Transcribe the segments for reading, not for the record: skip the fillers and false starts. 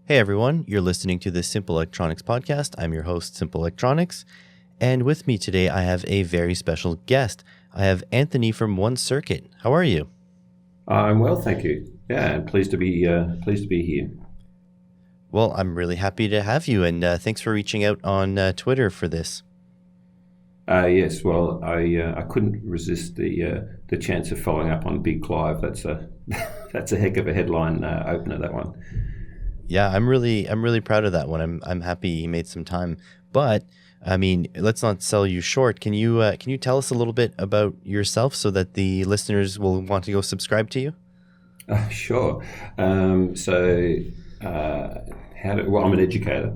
Hey everyone, you're listening to the Simple Electronics podcast. I'm your host, Simple Electronics, and with me today I have a very special guest. I have Anthony from One Circuit. How are you? I'm well, thank you. Yeah, and pleased to be here. Well, I'm really happy to have you, and thanks for reaching out on Twitter for this. Yes, well, I couldn't resist the chance of following up on Big Clive. That's a that's a heck of a headline opener, that one. Yeah, I'm really proud of that one. I'm happy he made some time. But I mean, let's not sell you short. Can you tell us a little bit about yourself so that the listeners will want to go subscribe to you? Sure. So, I'm an educator.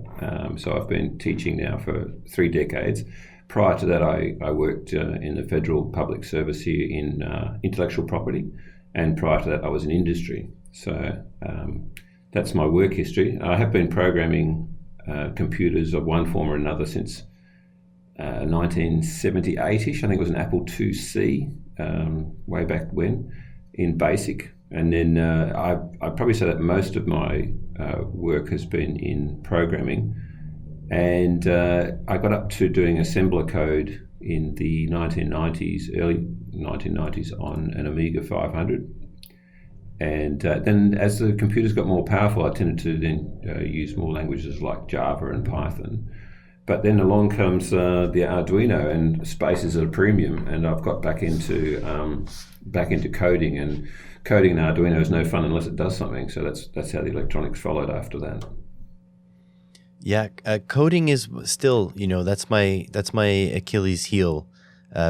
So I've been teaching now for 3 decades. Prior to that, I worked in the federal public service here in intellectual property, and prior to that, I was in industry. So that's my work history. I have been programming computers of one form or another since 1978-ish. I think it was an Apple IIc way back when in BASIC. And then I'd probably say that most of my work has been in programming. And I got up to doing assembler code in the 1990s, early 1990s on an Amiga 500. And then as the computers got more powerful, I tended to then use more languages like Java and Python. But then along comes the Arduino, and space is at a premium, and I've got back into coding, and coding in Arduino is no fun unless it does something. So that's how the electronics followed after that. Yeah, coding is still, that's my Achilles heel,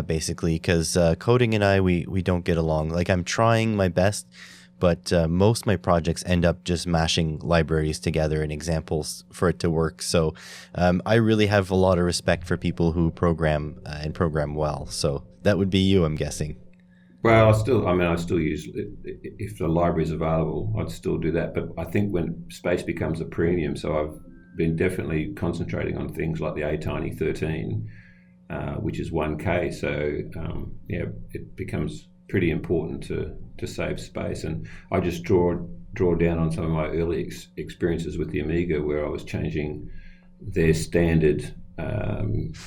basically, because coding and we don't get along. Like, I'm trying my best, but most of my projects end up just mashing libraries together and examples for it to work. So I really have a lot of respect for people who program and program well. So that would be you, I'm guessing. Well, I still use, if the library is available, I'd still do that. But I think when space becomes a premium, so I've been definitely concentrating on things like the ATTINY 13, which is 1K. So it becomes pretty important to save space. And I just draw down on some of my early experiences with the Amiga, where I was changing their standard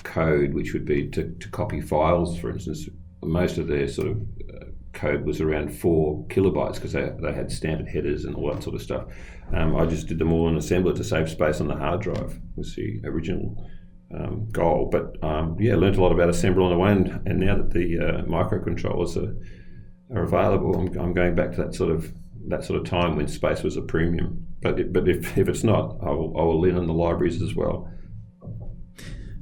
code, which would be to copy files, for instance. Most of their sort of code was around 4 kilobytes because they had standard headers and all that sort of stuff. I just did them all in assembler to save space on the hard drive, was the original goal. But learned a lot about assembler on the way, and now that the microcontrollers are available, I'm going back to that sort of time when space was a premium. But if it's not, I will lean on the libraries as well.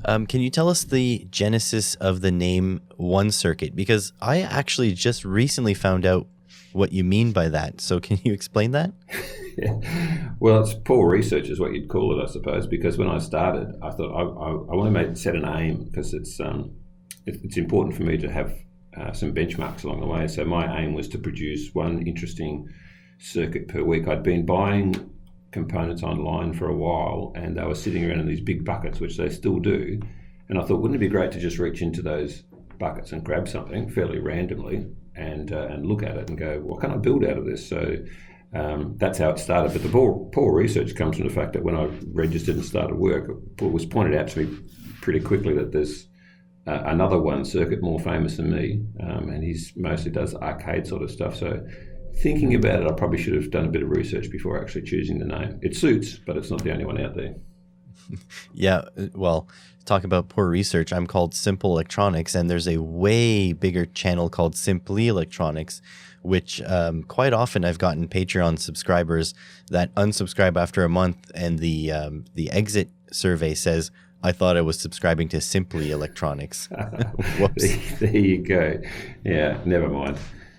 Can you tell us the genesis of the name One Circuit? Because I actually just recently found out what you mean by that. So can you explain that? Yeah. Well, it's poor research is what you'd call it, I suppose, because when I started, I thought I want to set an aim, because it's important for me to have some benchmarks along the way. So my aim was to produce one interesting circuit per week. I'd been buying components online for a while, and they were sitting around in these big buckets, which they still do. And I thought, wouldn't it be great to just reach into those buckets and grab something fairly randomly and look at it and go, what can I build out of this? So that's how it started. But the poor research comes from the fact that when I registered and started work, it was pointed out to me pretty quickly that there's another One Circuit more famous than me, and he mostly does arcade sort of stuff. So thinking about it, I probably should have done a bit of research before actually choosing the name. It suits, but it's not the only one out there. Yeah, well, talk about poor research. I'm called Simple Electronics, and there's a way bigger channel called Simply Electronics, which quite often I've gotten Patreon subscribers that unsubscribe after a month, and the exit survey says, I thought I was subscribing to Simply Electronics. Whoops. There you go. Yeah, never mind.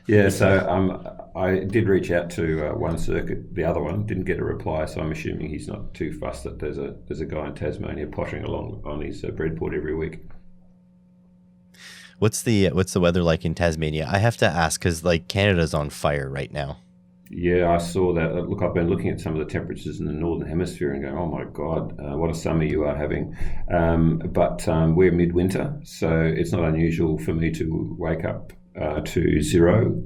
Yeah, so I did reach out to One Circuit, the other one, didn't get a reply, so I'm assuming he's not too fussed that there's a guy in Tasmania pottering along on his breadboard every week. What's the weather like in Tasmania? I have to ask because Canada's on fire right now. Yeah, I saw that. Look, I've been looking at some of the temperatures in the northern hemisphere and going, oh my God, what a summer you are having. But we're midwinter, so it's not unusual for me to wake up to 0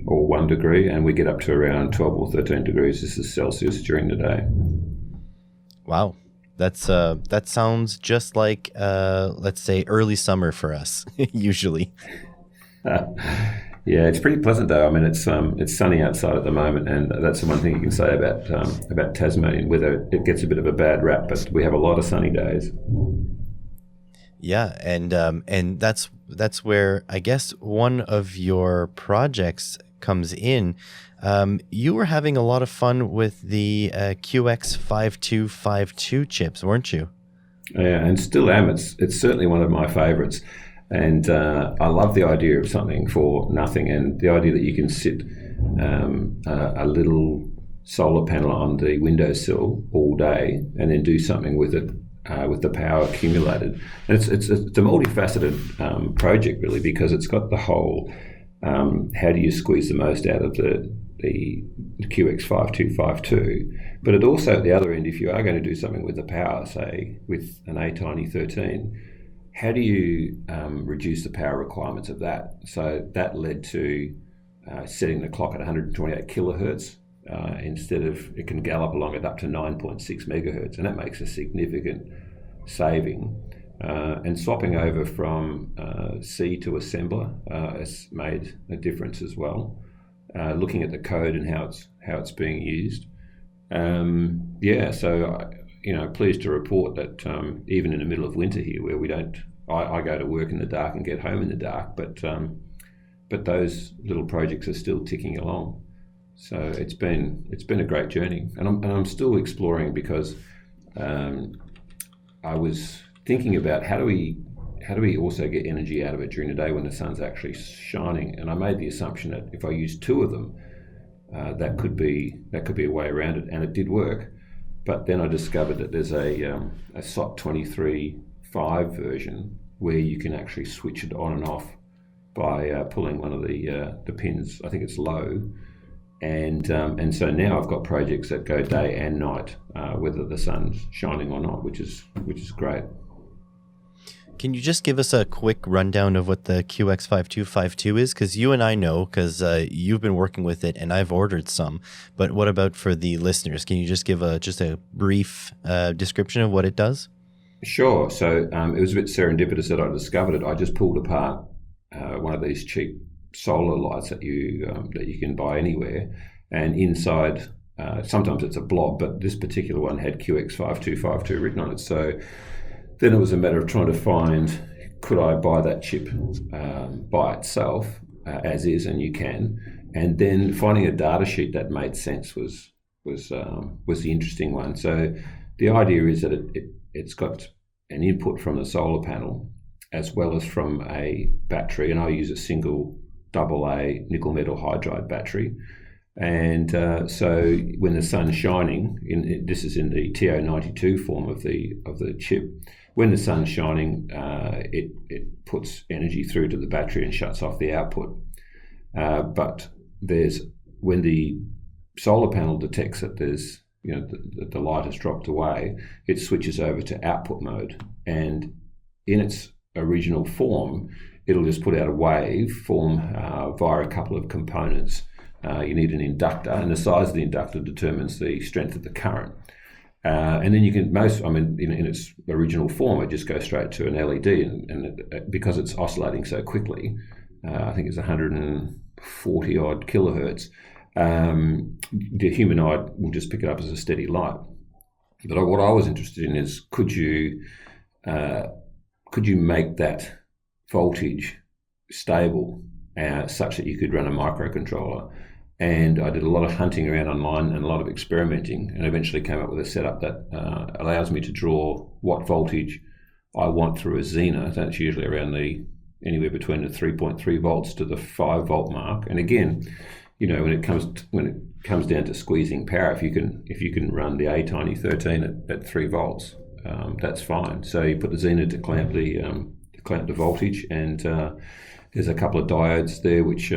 or 1 degree, and we get up to around 12 or 13 degrees. This is Celsius during the day. Wow. That sounds just like let's say early summer for us usually. Yeah, it's pretty pleasant though. I mean, it's sunny outside at the moment, and that's the one thing you can say about Tasmanian weather. It gets a bit of a bad rap, but we have a lot of sunny days. Yeah, and that's where I guess one of your projects comes in. You were having a lot of fun with the QX5252 chips, weren't you? Yeah, and still am. It's certainly one of my favourites, and I love the idea of something for nothing, and the idea that you can sit a little solar panel on the windowsill all day and then do something with it with the power accumulated. And it's a multifaceted project really, because it's got the whole how do you squeeze the most out of the QX5252, but it also at the other end, if you are going to do something with the power, say with an ATTINY 13, how do you reduce the power requirements of that? So that led to setting the clock at 128 kilohertz. Instead of, it can gallop along at up to 9.6 megahertz, and that makes a significant saving. And swapping over from C to assembler has made a difference as well. Looking at the code and how it's being used. So pleased to report that even in the middle of winter here, where we don't, I go to work in the dark and get home in the dark, but those little projects are still ticking along. So it's been a great journey, and I'm still exploring, because I was thinking about how do we also get energy out of it during the day when the sun's actually shining, and I made the assumption that if I use two of them, that could be a way around it, and it did work. But then I discovered that there's a SOT 23.5 version where you can actually switch it on and off by pulling one of the pins. I think it's low. And so now I've got projects that go day and night, whether the sun's shining or not, which is great. Can you just give us a quick rundown of what the QX5252 is? Because you and I know, because you've been working with it and I've ordered some. But what about for the listeners? Can you just give a brief description of what it does? Sure. So it was a bit serendipitous that I discovered it. I just pulled apart one of these cheap solar lights that you can buy anywhere, and inside sometimes it's a blob, but this particular one had QX5252 written on it. So then it was a matter of trying to find, could I buy that chip by itself as is, and you can, and then finding a data sheet that made sense was the interesting one. So the idea is that it's got an input from the solar panel as well as from a battery, and I use a single AA nickel metal hydride battery. And so when the sun's shining, this is in the TO92 form of the chip. When the sun's shining, it puts energy through to the battery and shuts off the output. But when the solar panel detects that there's the light has dropped away, it switches over to output mode, and in its original form, it'll just put out a wave form via a couple of components. You need an inductor, and the size of the inductor determines the strength of the current. And then you can in its original form, it just goes straight to an LED, and because it's oscillating so quickly, I think it's 140 odd kilohertz. The human eye will just pick it up as a steady light. But what I was interested in is could you make that voltage stable such that you could run a microcontroller? And I did a lot of hunting around online and a lot of experimenting, and eventually came up with a setup that allows me to draw what voltage I want through a Zener. That's usually around anywhere between the 3.3 volts to the 5 volt mark. And again, when it comes down to squeezing power, if you can run the ATTINY 13 at 3 volts, that's fine. So you put the Zener to clamp the voltage, and there's a couple of diodes there which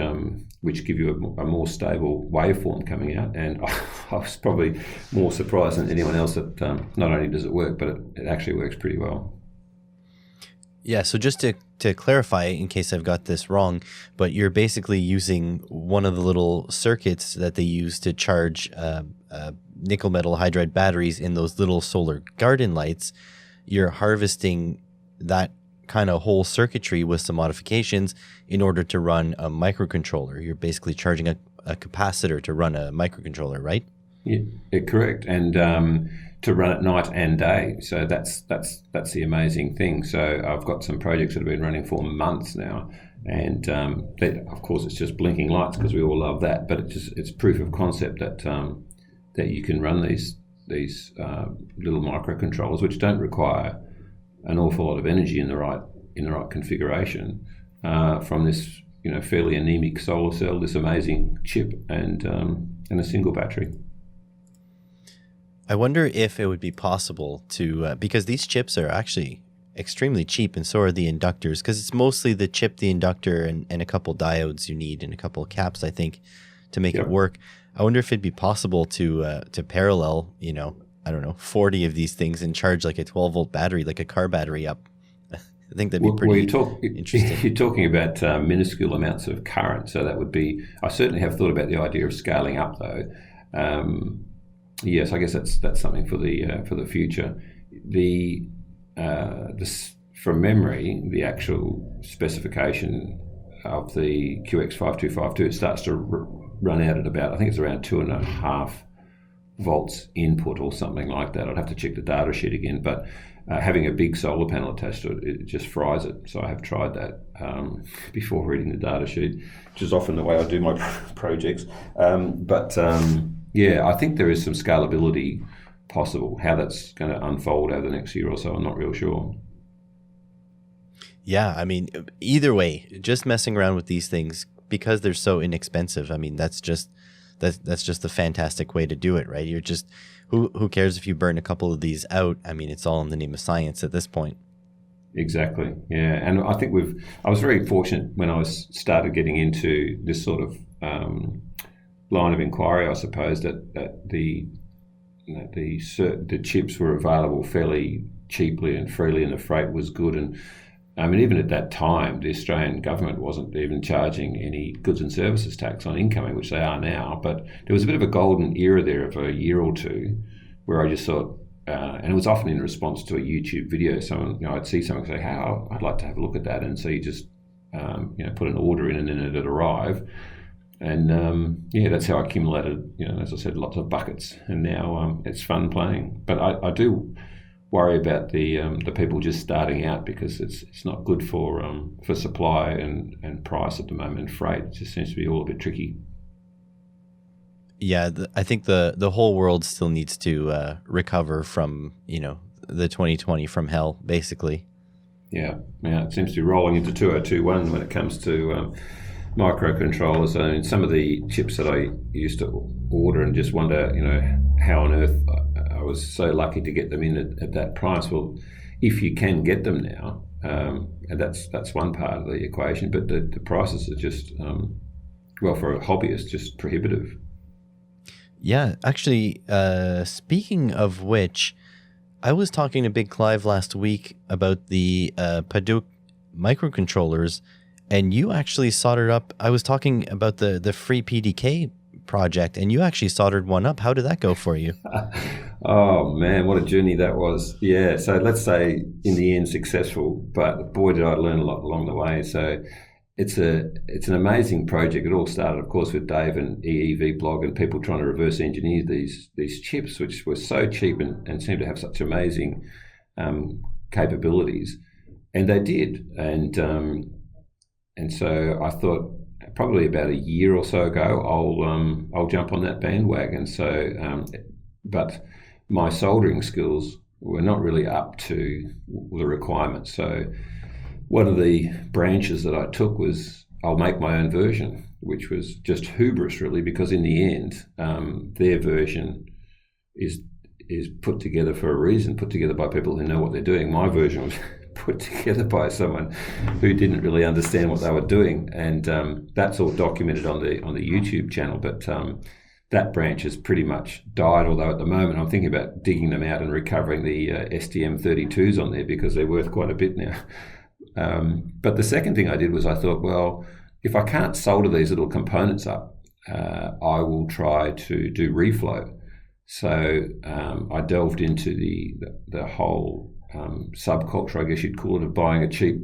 give you a more stable waveform coming out. And I was probably more surprised than anyone else that not only does it work, but it actually works pretty well. Yeah, so just to clarify, in case I've got this wrong, but you're basically using one of the little circuits that they use to charge nickel metal hydride batteries in those little solar garden lights, you're harvesting that kind of whole circuitry with some modifications in order to run a microcontroller. You're basically charging a capacitor to run a microcontroller, right? Yeah, correct. And to run at night and day. So that's the amazing thing. So I've got some projects that have been running for months now, and of course it's just blinking lights because we all love that. But it's proof of concept that that you can run these little microcontrollers, which don't require an awful lot of energy in the right configuration, from this fairly anemic solar cell, this amazing chip, and a single battery. I wonder if it would be possible to, because these chips are actually extremely cheap, and so are the inductors, because it's mostly the chip, the inductor, and a couple diodes you need, and a couple of caps, I think, to make it work. I wonder if it'd be possible to parallel, I don't know, 40 of these things and charge like a 12-volt battery, like a car battery up. I think that'd be pretty interesting. You're talking about minuscule amounts of current, so that would be. I certainly have thought about the idea of scaling up, though. Yes, I guess that's something for the future. From memory, the actual specification of the QX5252, it starts to run out at about, I think it's around 2.5 volts input or something like that. I'd have to check the data sheet again, but having a big solar panel attached to it, it just fries it. So I have tried that before reading the data sheet, which is often the way I do my projects. Yeah, I think there is some scalability possible. How that's going to unfold over the next year or so, I'm not real sure. Yeah, I mean, either way, just messing around with these things, because they're so inexpensive, I mean, that's just the fantastic way to do it, right? You're just, who cares if you burn a couple of these out? I mean, it's all in the name of science at this point. Exactly, yeah. And I think I was very fortunate when I started getting into this sort of line of inquiry, I suppose, that the chips were available fairly cheaply and freely, and the freight was good. And I mean, even at that time, the Australian government wasn't even charging any goods and services tax on incoming, which they are now. But there was a bit of a golden era there of a year or two where I just thought, and it was often in response to a YouTube video. Someone, I'd see someone say, "Hey, I'd like to have a look at that," and so you just put an order in, and then it'd arrive. And that's how I accumulated, as I said, lots of buckets. And now it's fun playing. But I do worry about the people just starting out, because it's not good for supply and price at the moment. And freight, it just seems to be all a bit tricky. Yeah, I think the whole world still needs to recover from the 2020 from hell, basically. Yeah, it seems to be rolling into 2021 when it comes to microcontrollers. I mean, some of the chips that I used to order and just wonder, how on earth I was so lucky to get them in at that price. Well, if you can get them now, and that's one part of the equation, but the prices are just, for a hobbyist, just prohibitive. Yeah, actually, speaking of which, I was talking to Big Clive last week about the Paduk microcontrollers, and you actually soldered up. I was talking about the free PDK project, and you actually soldered one up. How did that go for you? Oh man, what a journey that was. Yeah, so let's say in the end successful, but boy did I learn a lot along the way. So it's an amazing project. It all started, of course, with Dave and EEV blog and people trying to reverse engineer these chips, which were so cheap and seemed to have such amazing capabilities, and they did. And so I thought, probably about a year or so ago, I'll jump on that bandwagon. So, but my soldering skills were not really up to the requirements. So one of the branches that I took was I'll make my own version, which was just hubris, really, because in the end, their version is put together for a reason, put together by people who know what they're doing. My version was put together by someone who didn't really understand what they were doing, and that's all documented on the YouTube channel. But that branch has pretty much died, although at the moment I'm thinking about digging them out and recovering the STM32s on there, because they're worth quite a bit now. But the second thing I did was I thought, well, if I can't solder these little components up, I will try to do reflow. So I delved into the whole subculture, I guess you'd call it, of buying a cheap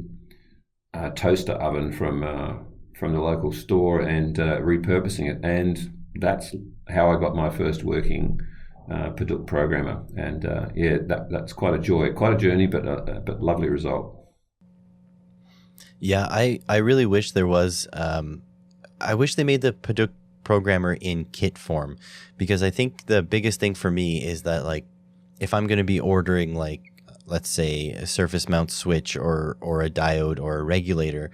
toaster oven from the local store and repurposing it. And that's how I got my first working Padauk programmer. And that's quite a joy, quite a journey, but lovely result. Yeah, I really wish there was. I wish they made the Padauk programmer in kit form, because I think the biggest thing for me is that, like, if I'm going to be ordering, like, let's say a surface mount switch or a diode or a regulator,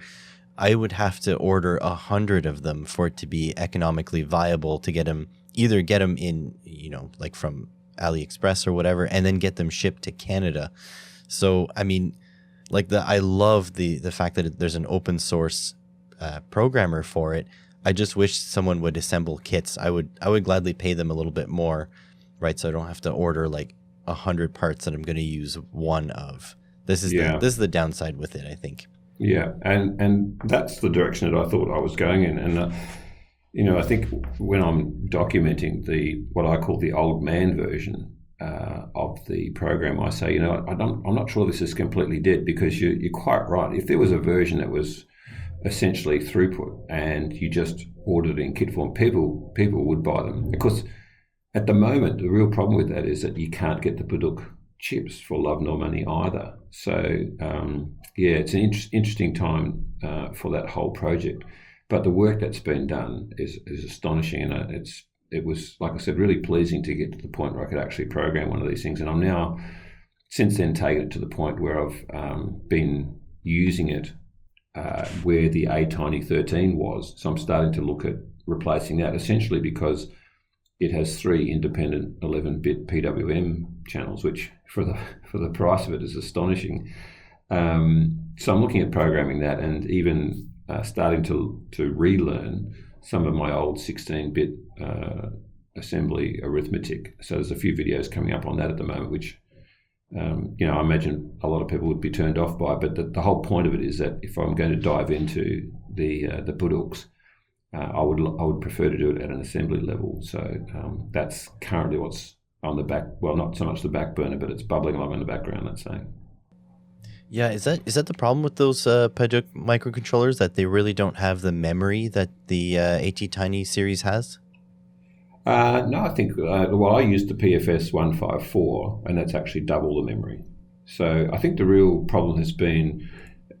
I would have to order 100 of them for it to be economically viable to get them in, like from AliExpress or whatever, and then get them shipped to Canada. So, I mean, like, I love the fact that there's an open source programmer for it. I just wish someone would assemble kits. I would gladly pay them a little bit more, right? So I don't have to order like 100 parts that I'm going to use one of. This is the downside with it, I think. Yeah, and that's the direction that I thought I was going in. And I think when I'm documenting what I call the old man version of the program, I say, I'm not sure this is completely dead, because you're quite right. If there was a version that was essentially throughput and you just ordered it in kit form, people would buy them. Of course, at the moment, the real problem with that is that you can't get the Padauk chips for love nor money either. So it's an interesting time for that whole project. But the work that's been done is astonishing, and it was, like I said, really pleasing to get to the point where I could actually program one of these things. And I'm now, since then, taken it to the point where I've been using it where the ATTINY 13 was. So I'm starting to look at replacing that, essentially because it has 3 independent 11-bit PWM channels, which for the price of it is astonishing. So I'm looking at programming that, and even starting to relearn some of my old 16-bit assembly arithmetic. So there's a few videos coming up on that at the moment, which I imagine a lot of people would be turned off by. But the whole point of it is that if I'm going to dive into the Padauks, I would prefer to do it at an assembly level. So that's currently what's on the back. Well, not so much the back burner, but it's bubbling along in the background, let's say. Yeah, is that the problem with those Padauk microcontrollers, that they really don't have the memory that the ATTINY series has? No, I think, I used the PFS 154, and that's actually double the memory. So I think the real problem has been,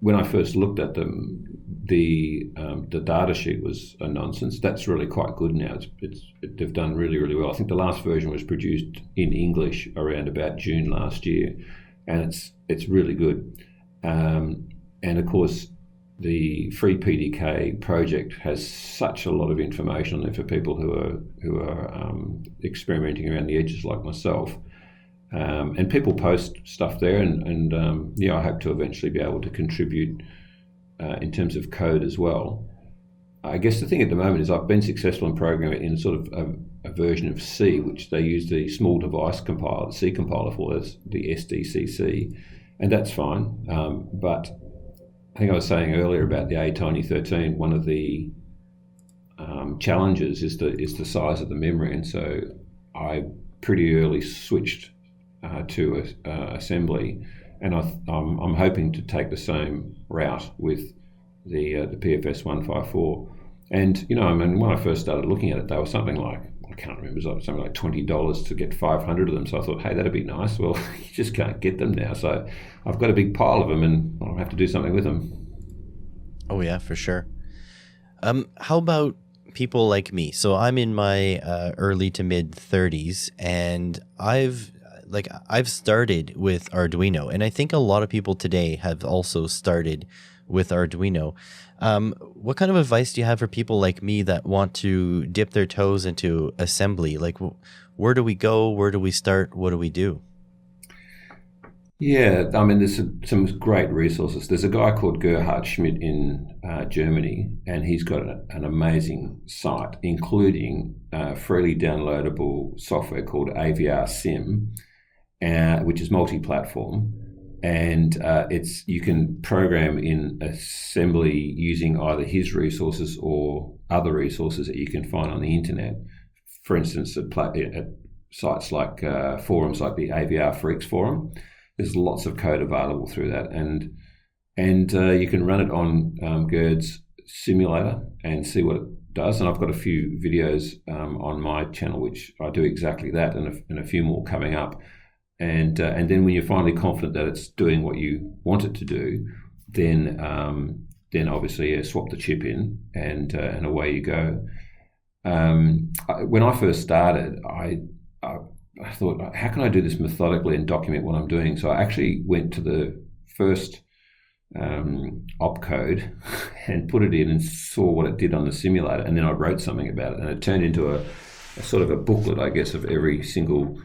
when I first looked at them, the data sheet was a nonsense. That's really quite good now. They've done really, really well. I think the last version was produced in English around about June last year, and it's really good. And of course, the free PDK project has such a lot of information on there for people who are experimenting around the edges like myself. And people post stuff there, and I hope to eventually be able to contribute in terms of code as well. I guess the thing at the moment is I've been successful in programming in sort of a version of C, which they use the small device compiler, the C compiler for, the SDCC, and that's fine. But I think I was saying earlier about the ATTINY 13, one of the challenges is the size of the memory, and so I pretty early switched to assembly, and I'm hoping to take the same route with the PFS 154. And when I first started looking at it, they were something like, I can't remember, it was something like $20 to get 500 of them. So I thought, hey, that'd be nice. Well, you just can't get them now. So I've got a big pile of them, and I'll have to do something with them. Oh yeah, for sure. How about people like me? So I'm in my early to mid 30s, and I've started with Arduino, and I think a lot of people today have also started with Arduino. What kind of advice do you have for people like me that want to dip their toes into assembly? Like, where do we go? Where do we start? What do we do? Yeah, I mean, there's some great resources. There's a guy called Gerhard Schmidt in Germany, and he's got an amazing site, including freely downloadable software called AVR Sim, which is multi-platform. And you can program in assembly using either his resources or other resources that you can find on the internet. For instance, sites like forums like the AVR Freaks forum. There's lots of code available through that, and you can run it on GERD's simulator and see what it does. And I've got a few videos on my channel which I do exactly that, and a few more coming up. And then when you're finally confident that it's doing what you want it to do, then obviously swap the chip in, and away you go. When I first started, I thought, how can I do this methodically and document what I'm doing? So I actually went to the first opcode and put it in and saw what it did on the simulator, and then I wrote something about it, and it turned into a sort of a booklet, I guess, of every single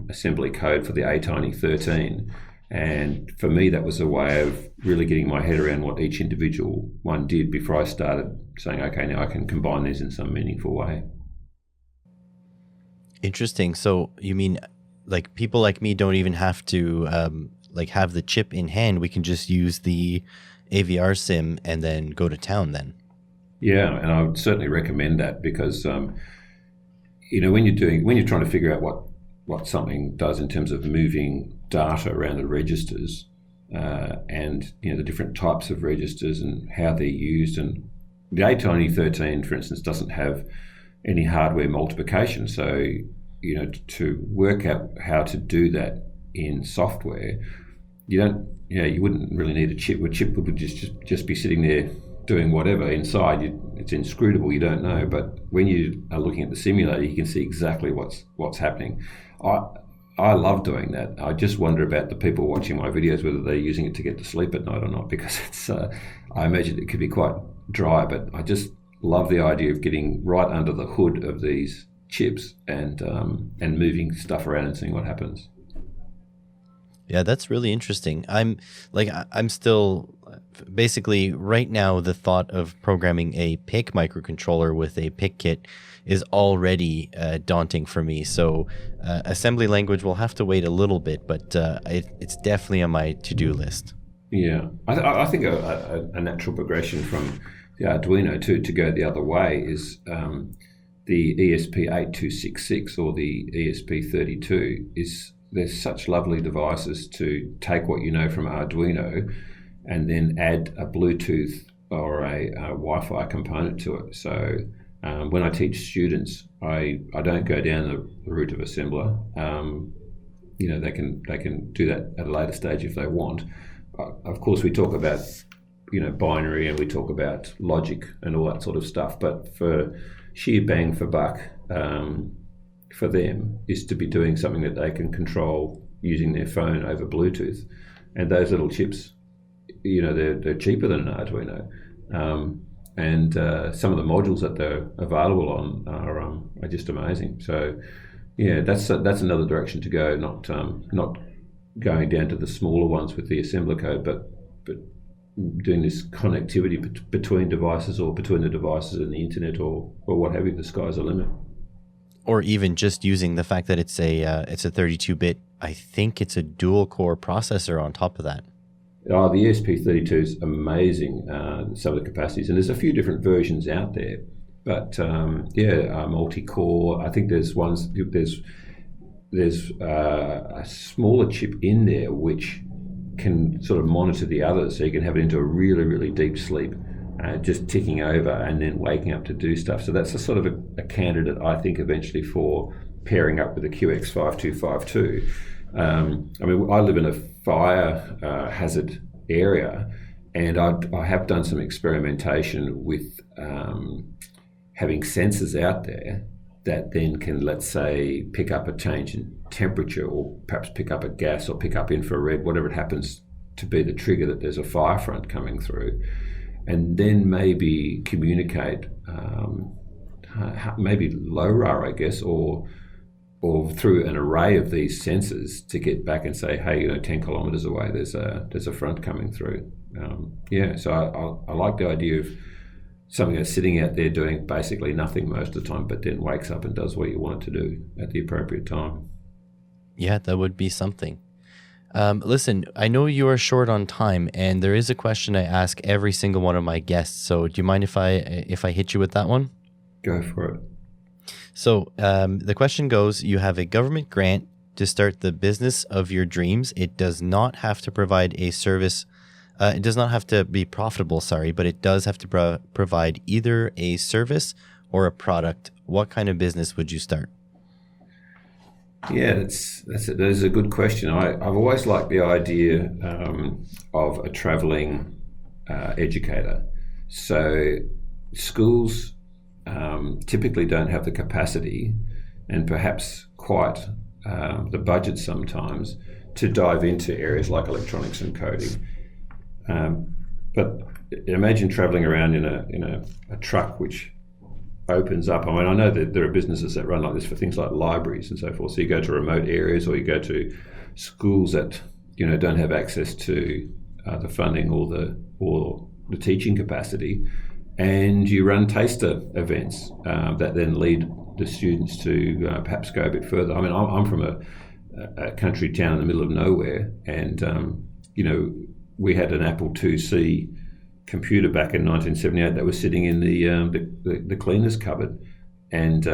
assembly code for the ATTINY 13. And for me, that was a way of really getting my head around what each individual one did before I started saying, okay, now I can combine these in some meaningful way. Interesting. So you mean like people like me don't even have to like have the chip in hand? We can just use the AVR Sim and then go to town then? Yeah, and I would certainly recommend that, because when you're trying to figure out what something does in terms of moving data around the registers, and the different types of registers and how they're used. And the ATTINY 13, for instance, doesn't have any hardware multiplication, so to work out how to do that in software, you wouldn't really need a chip. A chip would just be sitting there doing whatever inside. It's inscrutable, you don't know. But when you are looking at the simulator, you can see exactly what's happening. I love doing that. I just wonder about the people watching my videos, whether they're using it to get to sleep at night or not, because it's I imagine it could be quite dry, but I just love the idea of getting right under the hood of these chips and moving stuff around and seeing what happens. Yeah, that's really interesting. I'm still basically right now, the thought of programming a PIC microcontroller with a PIC kit is already daunting for me. So assembly language will have to wait a little bit, but it's definitely on my to-do list. Yeah, I think a natural progression from the Arduino to go the other way is the ESP8266 or the ESP32. There's such lovely devices to take what you know from Arduino and then add a Bluetooth or a Wi-Fi component to it. So when I teach students, I don't go down the route of assembler. They can do that at a later stage if they want. Of course, we talk about binary, and we talk about logic and all that sort of stuff. But for sheer bang for buck, for them is to be doing something that they can control using their phone over Bluetooth. And those little chips, they're cheaper than an Arduino. And some of the modules that they're available on are just amazing. So, yeah, that's another direction to go. Not going down to the smaller ones with the assembler code, but doing this connectivity between devices, or between the devices and the internet, or what have you. The sky's the limit. Or even just using the fact that it's a 32-bit. I think it's a dual core processor on top of that. Oh, the ESP32 is amazing, some of the capacities. And there's a few different versions out there. But, multi-core. I think there's a smaller chip in there which can sort of monitor the others. So you can have it into a really, really deep sleep, just ticking over and then waking up to do stuff. So that's a sort of a candidate, I think, eventually for pairing up with the QX5252. I live in a fire hazard area, and I have done some experimentation with having sensors out there that then can, let's say, pick up a change in temperature, or perhaps pick up a gas, or pick up infrared, whatever it happens to be the trigger that there's a fire front coming through, and then maybe communicate maybe LoRa, I guess, or through an array of these sensors to get back and say, hey, 10 kilometers away, there's a front coming through. So I like the idea of something that's sitting out there doing basically nothing most of the time, but then wakes up and does what you want it to do at the appropriate time. Yeah, that would be something. Listen, I know you are short on time, and there is a question I ask every single one of my guests. So do you mind if I hit you with that one? Go for it. So the question goes, you have a government grant to start the business of your dreams. It does not have to provide a service. It does not have to be profitable, but it does have to provide either a service or a product. What kind of business would you start? Yeah, that is a good question. I've always liked the idea of a travelling educator. So schools typically don't have the capacity and perhaps quite the budget sometimes to dive into areas like electronics and coding. But imagine travelling around in a truck which opens up. I mean, I know that there are businesses that run like this for things like libraries and so forth. So you go to remote areas, or you go to schools that don't have access to the funding or the teaching capacity, and you run taster events that then lead the students to perhaps go a bit further. I mean, I'm from a country town in the middle of nowhere, and we had an Apple IIc computer back in 1978 that was sitting in the cleaner's cupboard, and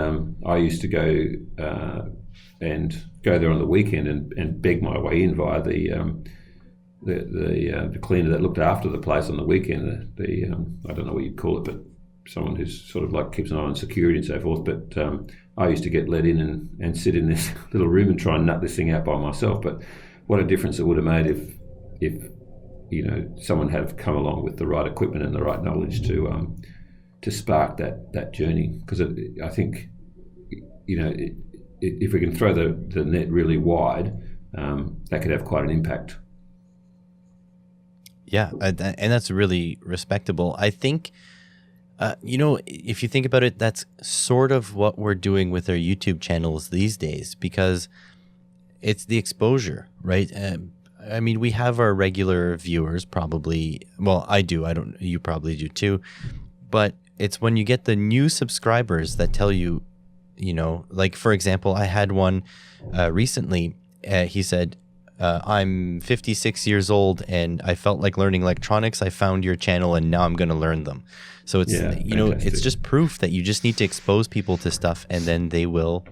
I used to go there on the weekend and beg my way in via the cleaner that looked after the place on the weekend. I don't know what you'd call it, but someone who's sort of like keeps an eye on security and so forth. But I used to get let in and sit in this little room and try and nut this thing out by myself. But what a difference it would have made if someone had come along with the right equipment and the right knowledge to spark that journey. Because I think if we can throw the net really wide, that could have quite an impact. Yeah, and that's really respectable. I think, if you think about it, that's sort of what we're doing with our YouTube channels these days, because it's the exposure, right? I mean, we have our regular viewers probably. Well, I do. I don't. You probably do too. But it's when you get the new subscribers that tell you, like for example, I had one recently. He said, I'm 56 years old and I felt like learning electronics. I found your channel and now I'm going to learn them. So it's, it's just proof that you just need to expose people to stuff and then they will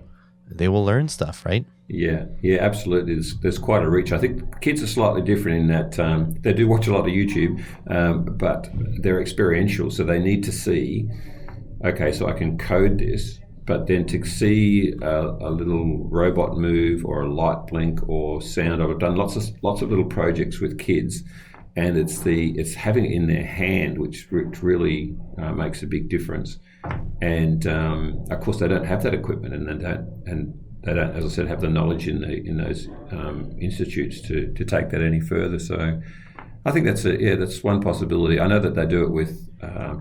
learn stuff, right? Yeah, absolutely. There's quite a reach. I think kids are slightly different in that they do watch a lot of YouTube, but they're experiential. So they need to see, okay, so I can code this, but then to see a little robot move or a light blink or sound. I've done lots of little projects with kids, and it's having it in their hand which really makes a big difference. And of course, they don't have that equipment, and they don't, as I said, have the knowledge in those institutes to take that any further. So I think that's one possibility. I know that they do it with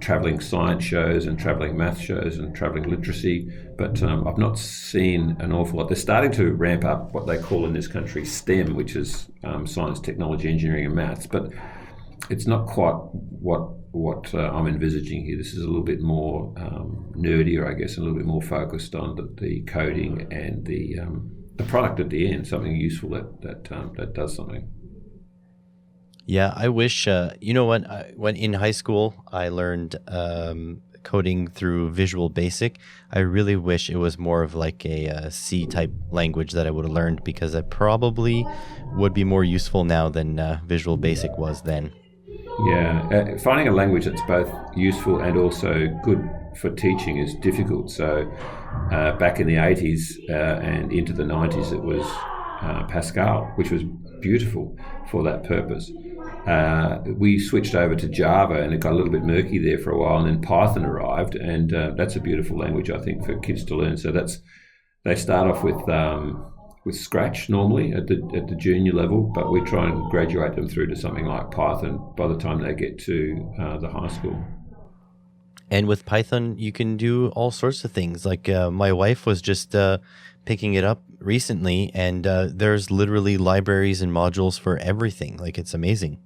travelling science shows and travelling math shows and travelling literacy, but I've not seen an awful lot. They're starting to ramp up what they call in this country STEM, which is science, technology, engineering and maths, but it's not quite what I'm envisaging here. This is a little bit more nerdier, I guess, a little bit more focused on the coding and the product at the end, something useful that does something. Yeah, I wish, when in high school, I learned coding through Visual Basic. I really wish it was more of like a C-type language that I would have learned, because I probably would be more useful now than Visual Basic was then. Yeah, finding a language that's both useful and also good for teaching is difficult. So back in the 80s and into the 90s, it was Pascal, which was beautiful for that purpose. We switched over to Java, and it got a little bit murky there for a while, and then Python arrived, and that's a beautiful language, I think, for kids to learn. So they start off with Scratch normally at the junior level, but we try and graduate them through to something like Python by the time they get to the high school. And with Python, you can do all sorts of things. Like my wife was just picking it up recently, and there's literally libraries and modules for everything. Like, it's amazing.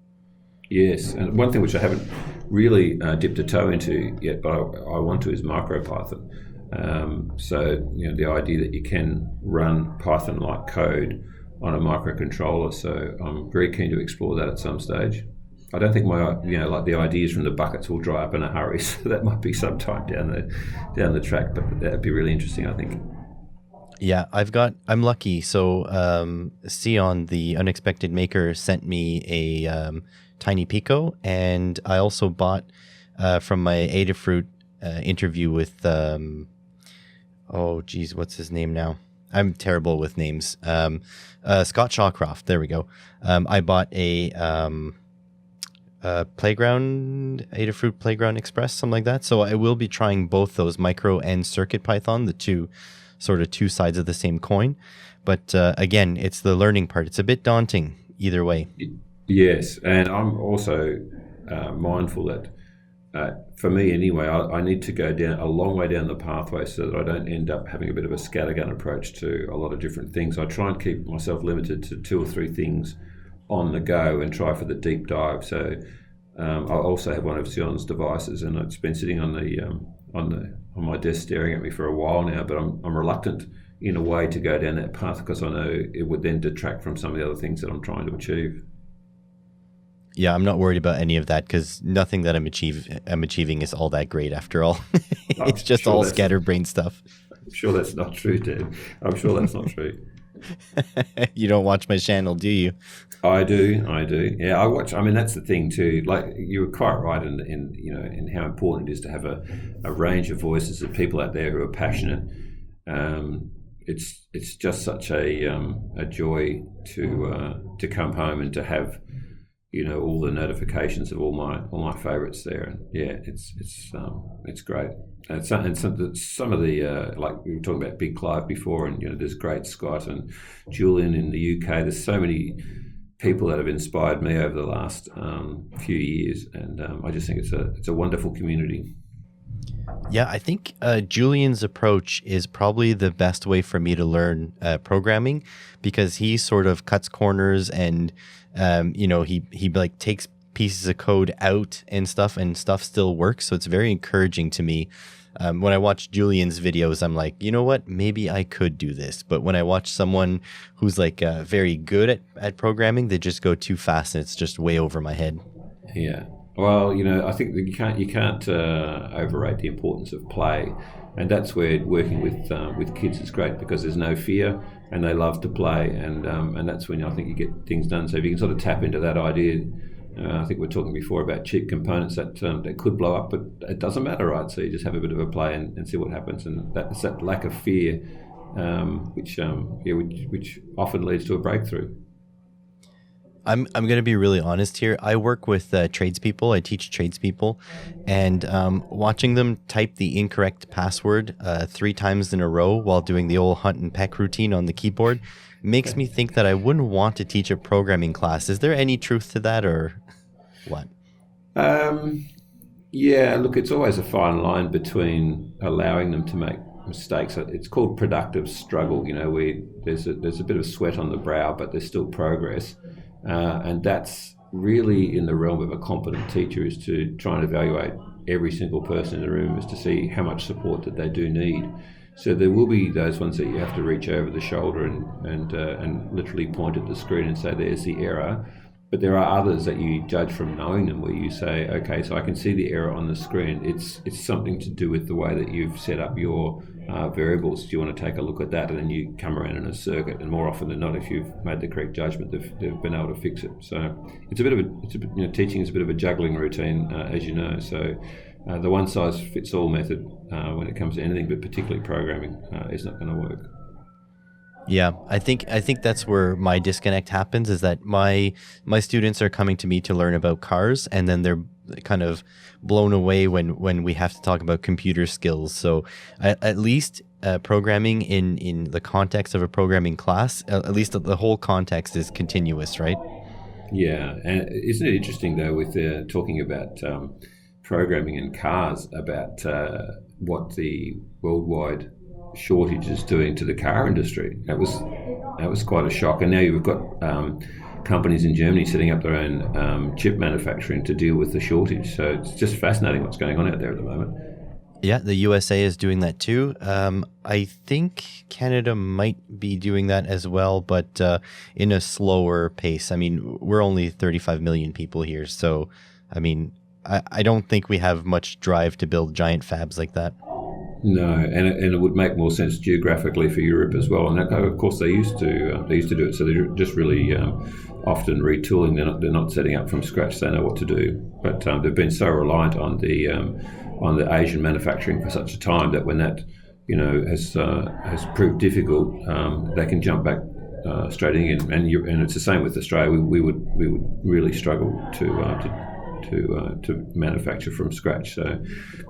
Yes, and one thing which I haven't really dipped a toe into yet, but I want to, is MicroPython. So the idea that you can run Python-like code on a microcontroller. So I'm very keen to explore that at some stage. I don't think my like the ideas from the buckets will dry up in a hurry. So that might be some time down the track, but that'd be really interesting, I think. Yeah, I'm lucky. So, Sion, the unexpected maker, sent me a tiny Pico, and I also bought from my Adafruit interview with oh geez, what's his name now? I'm terrible with names. Scott Shawcroft. There we go. I bought a Playground Adafruit Playground Express, something like that. So I will be trying both those, micro and Circuit Python, the two sides of the same coin. But again, it's the learning part. It's a bit daunting either way. Yes, and I'm also mindful that for me anyway, I need to go down a long way down the pathway so that I don't end up having a bit of a scattergun approach to a lot of different things. I try and keep myself limited to 2 or 3 things on the go and try for the deep dive. So I also have one of Sion's devices, and it's been sitting on my desk staring at me for a while now. But I'm reluctant in a way to go down that path because I know it would then detract from some of the other things that I'm trying to achieve. Yeah, I'm not worried about any of that because nothing that I'm achieving is all that great after all. It's just all scatterbrain stuff. I'm sure that's not true, Ted. I'm sure that's not true. You don't watch my channel, do you? I do. Yeah, I watch. I mean, that's the thing too. Like you were quite right in how important it is to have a range of voices of people out there who are passionate. It's just such a joy to come home and to have all the notifications of all my favourites there. And yeah, it's great. And some of the like we were talking about Big Clive before, and there's great Scott and Julian in the UK. There's so many people that have inspired me over the last few years, and I just think it's a wonderful community. Yeah, I think Julian's approach is probably the best way for me to learn programming, because he sort of cuts corners and he like takes pieces of code out and stuff still works. So it's very encouraging to me. When I watch Julian's videos, I'm like, you know what, maybe I could do this. But when I watch someone who's like very good at programming, they just go too fast and it's just way over my head. Yeah. Well, I think that you can't overrate the importance of play, and that's where working with kids is great, because there's no fear and they love to play, and that's when I think you get things done. So if you can sort of tap into that idea, I think we are talking before about cheap components that could blow up, but it doesn't matter, right? So you just have a bit of a play and see what happens, and it's that lack of fear, which often leads to a breakthrough. I'm going to be really honest here. I work with tradespeople. I teach tradespeople, and watching them type the incorrect password 3 times in a row while doing the old hunt and peck routine on the keyboard makes me think that I wouldn't want to teach a programming class. Is there any truth to that, or what? Yeah, look, it's always a fine line between allowing them to make mistakes. It's called productive struggle. Where there's a bit of sweat on the brow, but there's still progress. And that's really in the realm of a competent teacher, is to try and evaluate every single person in the room as to see how much support that they do need. So there will be those ones that you have to reach over the shoulder and literally point at the screen and say, there's the error. But there are others that you judge from knowing them, where you say, okay, so I can see the error on the screen. It's something to do with the way that you've set up your variables. Do you want to take a look at that? And then you come around in a circuit, and more often than not, if you've made the correct judgment, they've been able to fix it. So teaching is a bit of a juggling routine, as you know. So the one size fits all method when it comes to anything, but particularly programming, is not going to work. Yeah, I think that's where my disconnect happens, is that my students are coming to me to learn about cars, and then they're kind of blown away when we have to talk about computer skills. So at least programming in the context of a programming class, at least the whole context is continuous, right? Yeah, and isn't it interesting though, with talking about programming in cars, about what the worldwide shortage is doing to the car industry. That was quite a shock. And now you've got companies in Germany setting up their own chip manufacturing to deal with the shortage. So it's just fascinating what's going on out there at the moment. Yeah, the USA is doing that too. I think Canada might be doing that as well, but in a slower pace. I mean, we're only 35 million people here, so I mean, I don't think we have much drive to build giant fabs like that. No, and it would make more sense geographically for Europe as well. And of course, they used to do it, so they're just really often retooling. They're not setting up from scratch. They know what to do, but they've been so reliant on the Asian manufacturing for such a time that when that has proved difficult, they can jump back straight in. And it's the same with Australia. We would really struggle to manufacture from scratch. So,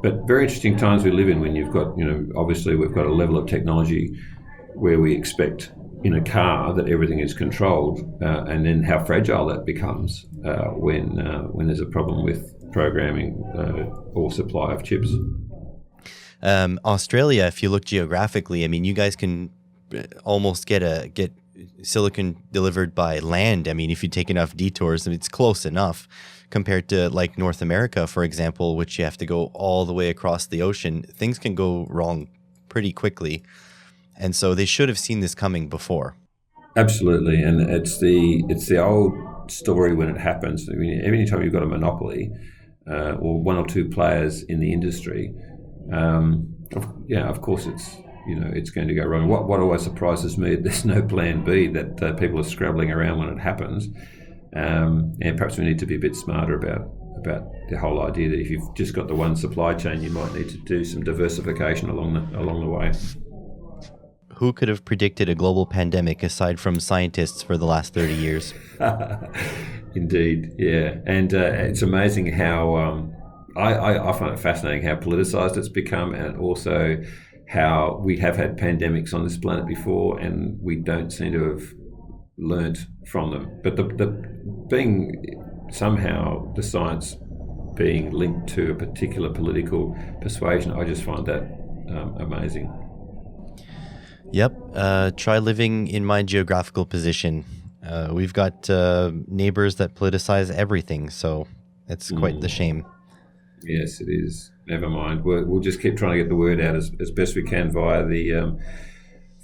but very interesting times we live in when you've got, obviously we've got a level of technology where we expect in a car that everything is controlled, and then how fragile that becomes when there's a problem with programming or supply of chips. Australia, if you look geographically, I mean, you guys can almost get silicon delivered by land. I mean, if you take enough detours, it's close enough compared to like North America, for example, which you have to go all the way across the ocean. Things can go wrong pretty quickly. And so they should have seen this coming before. Absolutely, and it's the old story when it happens. I mean, every time you've got a monopoly or one or two players in the industry, of course it's going to go wrong. What always surprises me, there's no plan B, that people are scrabbling around when it happens. And perhaps we need to be a bit smarter about the whole idea that if you've just got the one supply chain, you might need to do some diversification along the way. Who could have predicted a global pandemic aside from scientists for the last 30 years? Indeed, yeah. And it's amazing how I find it fascinating how politicized it's become, and also how we have had pandemics on this planet before and we don't seem to have learnt from them. But the being somehow the science being linked to a particular political persuasion, I just find that amazing. Yep. Try living in my geographical position. We've got neighbors that politicize everything, so it's quite the shame. Yes, it is. Never mind. We'll just keep trying to get the word out as best we can via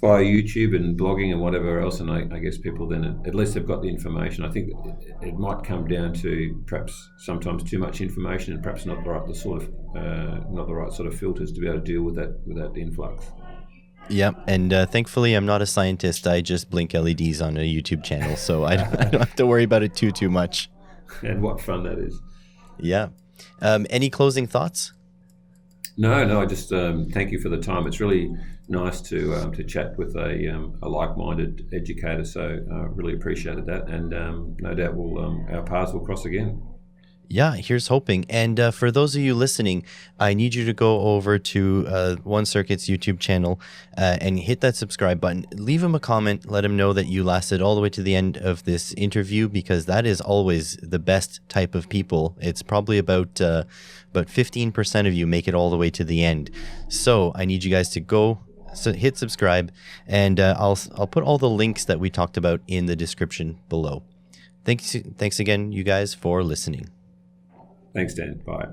YouTube and blogging and whatever else. And I guess people then at least they've got the information. I think it might come down to perhaps sometimes too much information and perhaps not the right sort of filters to be able to deal with that influx. Yep, and thankfully I'm not a scientist. I just blink LEDs on a YouTube channel, so I don't have to worry about it too much. And what fun that is. Yeah. Any closing thoughts? No, I just thank you for the time. It's really nice to chat with a like-minded educator, so really appreciated that, and no doubt our paths will cross again. Yeah, here's hoping. And for those of you listening, I need you to go over to One Circuit's YouTube channel and hit that subscribe button. Leave him a comment. Let him know that you lasted all the way to the end of this interview, because that is always the best type of people. It's probably about 15% of you make it all the way to the end. So I need you guys to go hit subscribe, and I'll put all the links that we talked about in the description below. Thanks again, you guys, for listening. Thanks, Dan. Bye.